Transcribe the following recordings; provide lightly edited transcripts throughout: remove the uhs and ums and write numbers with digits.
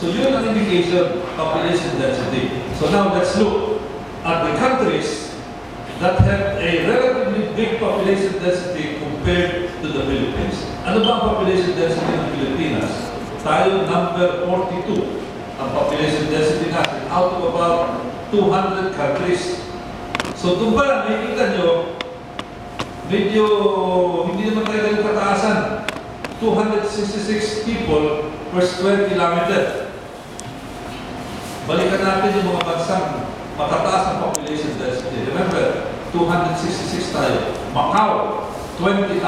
So yun ang indication population density. So now let's look at the countries that have a relatively big population density compared to the Philippines. Ano ba ang population density ng Pilipinas? Tayo number 42 ang population density natin out of about 200 countries. So doon ba, nakikita nyo, medyo hindi naman tayo ganun kataasan. 266 people per square kilometer. Balikan natin yung mga bansang matataas ng population density. Remember, 266 tayo. Macau, 20,000.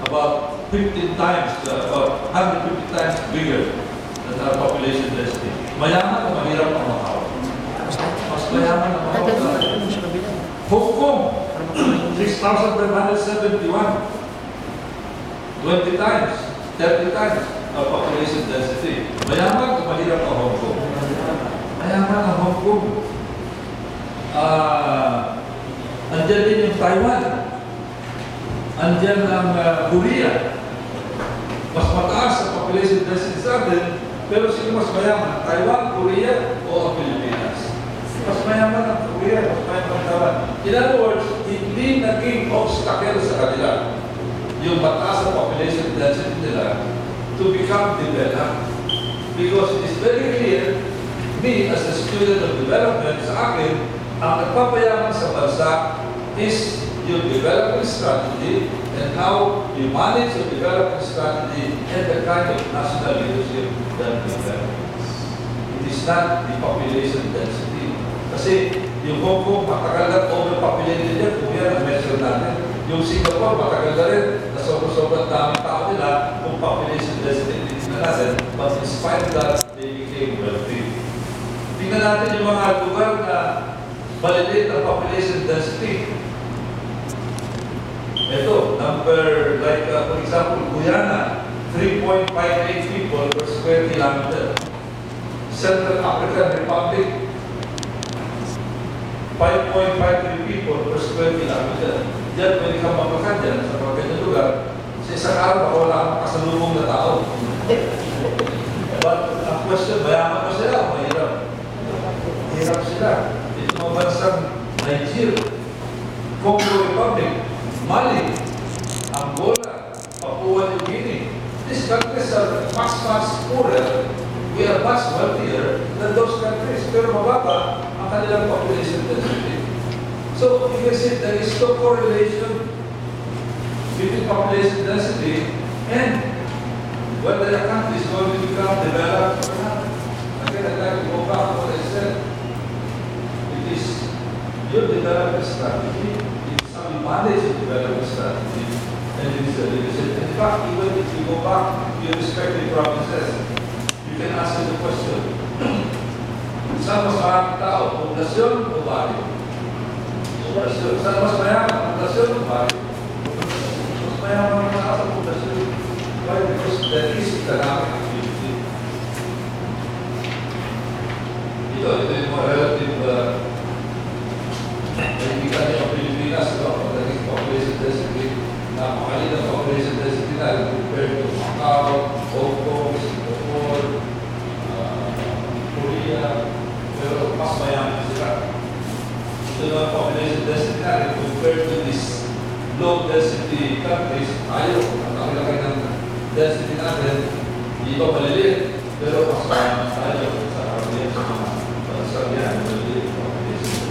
About 15 times, about 150 times bigger than our population density. Mayaman o mahirap ang Macau? Mas mayaman ang Macau. Hong Kong, 6,571. 20 times, 30 times our population density. Mayaman o mahirap ang Hong Kong? Mayaman ang Hong Kong. Andyan din yung Taiwan. Andyan ang Korea. Mas mataas ang population density sa atin, pero sino mas mayaman? Taiwan, Korea, o ang Pilipinas? Mas mayaman ang Korea, mas mayaman ang Taiwan. In other words, hindi naging obstacle sa kanila yung mataas ang population density nila to become developed. Because it is very clear, me as a student of development, sa akin, ang nagpapayaman sa bansa is your development strategy and how you manage your development strategy and the kind of national leadership that you have. It is not the population density. Kasi yung Hong Kong, matagal na overpopulated yan, kung yan ang measure natin. Yung Singapore, matagal na rin, na sobrang daming tao nila, kung population density na natin, but in spite of that, they became wealthy. Tingnan natin yung mga lugar na validate ang population density. Ito, number, like for example, Guyana, 3.58 people per square kilometer. Central African Republic, 5.53 people per square kilometer. Diyan, pwede kang mapakan dyan sa mga ganyan lugar. Sa isang araw, baka wala kang kasalubong na tao. But ang question, mayaman pa sila o mahirap? Mahirap sila. Ito mga bansang Nigeria, Congo Republic, Mali, Angola, Papua New Guinea. These countries are much poorer. We are much wealthier than those countries. Pero mababa ang kanilang population density. So, you can see there is no correlation between population density and whether a country is going to become developed or not. Again, I'd like to go back to what I said. It is your development strategy, it is how you manage your development strategy, and it is the leadership. In fact, even if you go back to your respective provinces, you can answer the question, saan mas maraming tao? Poblasyon o baryo? Poblasyon. Saan mas mayaman? Poblasyon o baryo? Mas mayaman ang tao sa poblasyon. Why? Because there is economic activity. Ito yung mga relative kaibigan niya ang Pilipinas, pagdating sa population density, napakalit ang population density na compared to Macau, Hong Kong, Singapore, Korea, pero mas mayaman sila. Ito naman population density natin compared to these low density countries, ayaw, ang laki-laki ng density natin, hindi pa maliliit, pero mas mayaman tayo sa karamihan sa mga bansayan, maliliit population density.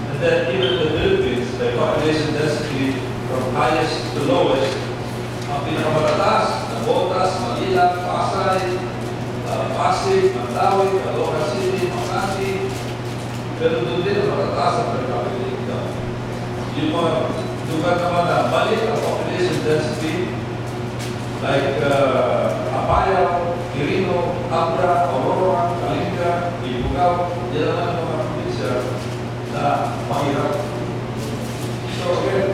And then even the Philippines, the population density from highest to lowest, ang pinakamatataas, Nabotas, Manila, Pasay, Pasig, Mandawi, Caloocan City, Makati, pero doon din ang matataas ang per capita income. Yung mga lugar naman na balik ang population density, like Apayao, Quirino, Abra, Aurora, Kalinga, Ibugao, yan naman ang mga probinsya na mahirap. So again,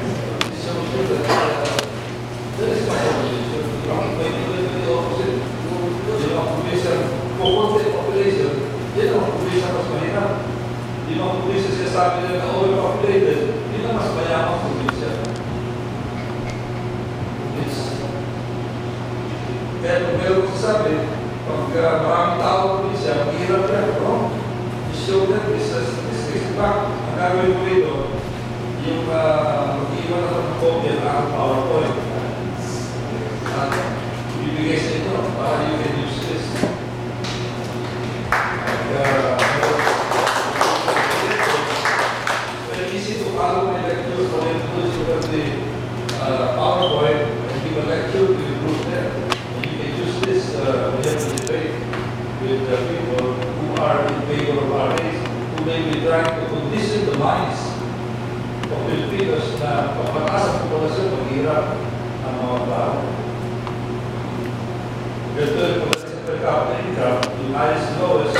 this shows you that there is no population. The opposite. Yung ang population, kukunti population, yan ang population mas mahirap. Yung ang population siya sabi nila na overpopulated, yun ang mas mayamang population. Pero sasabi, capita income, yung highest lowest,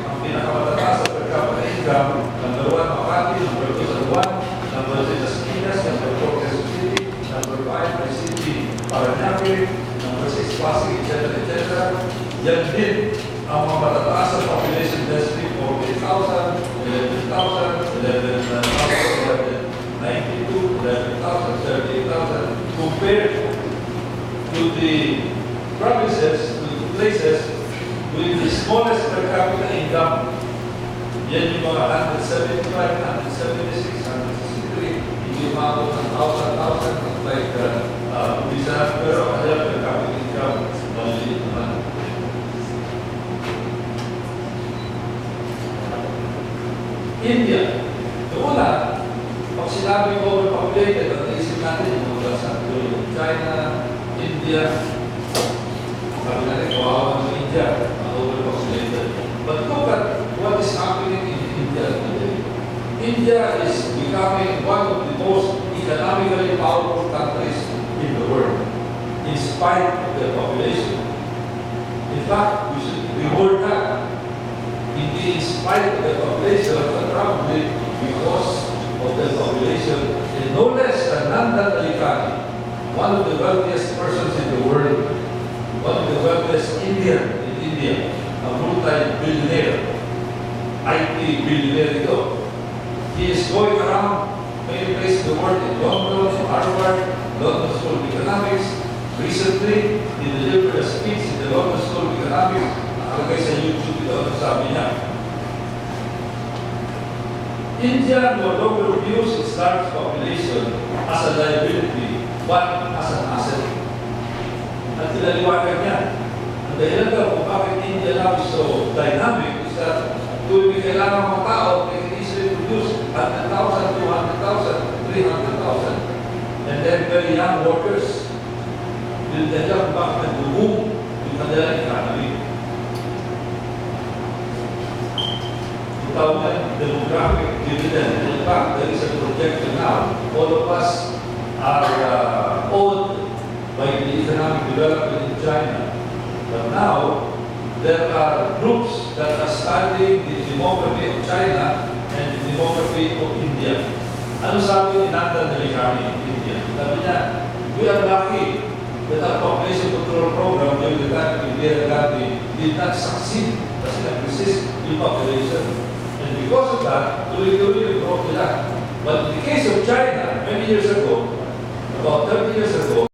ang pinakamatataas sa per capita income, number 1, Makati, number 2, San Juan, number 3, Las Piñas, number 4, Quezon City, number 5, May City, Parañaque, number 6, Pasig, etc. Yan din ang mga matataas sa population density, 48,000, 11,000, 11,000, 92, 11,000, 38,000, compared to the provinces, to the places with the smallest per capita income. Yan yung mga 175, 176, 163, hindi umabot ng 1,000, like Busan, pero kaya per capita income, maliit naman. India, una, pag sinabi ko overpopulated, ang naisip natin yung mga bansa, China, India, sabi natin, kawawa ng India, overpopulated. But look at what is happening in India today. India is becoming one of the most economically powerful countries in the world, in spite of their population. In fact, we should reward that. Hindi in spite of the population, but probably because of the population, and no less than Nandan Ali, one of the wealthiest persons in the world, one of the wealthiest Indian in India, a multi-billionaire, IT billionaire ito. He is going around many places in the world, in London, Harvard, London School of Economics. Recently, he delivered a speech in the London School of Economics. Nakalagay sa YouTube ito, ang sabi niya, India no longer views its large population as a liability, but as an asset. At pinaliwanag niya, ang dahilan daw kung bakit India now is so dynamic is that tuwing may kailangan mga tao, they can easily produce 100,000, 200,000, 300,000. And then very young workers will dahilan kung bakit nag-boom yung kanilang economy. Demographic dividend. In fact, there is a projection now. All of us are owned by the economic development in China. But now, there are groups that are studying the demography of China and the demography of India. Ano sabi ni Nandan Ali in India? Sabi niya, we are lucky that our population control program during the time of Indira Gandhi did not succeed kasi nag-resist the population. And because of that, tuloy-tuloy broke nila. But in the case of China, many years ago, about 30 years ago,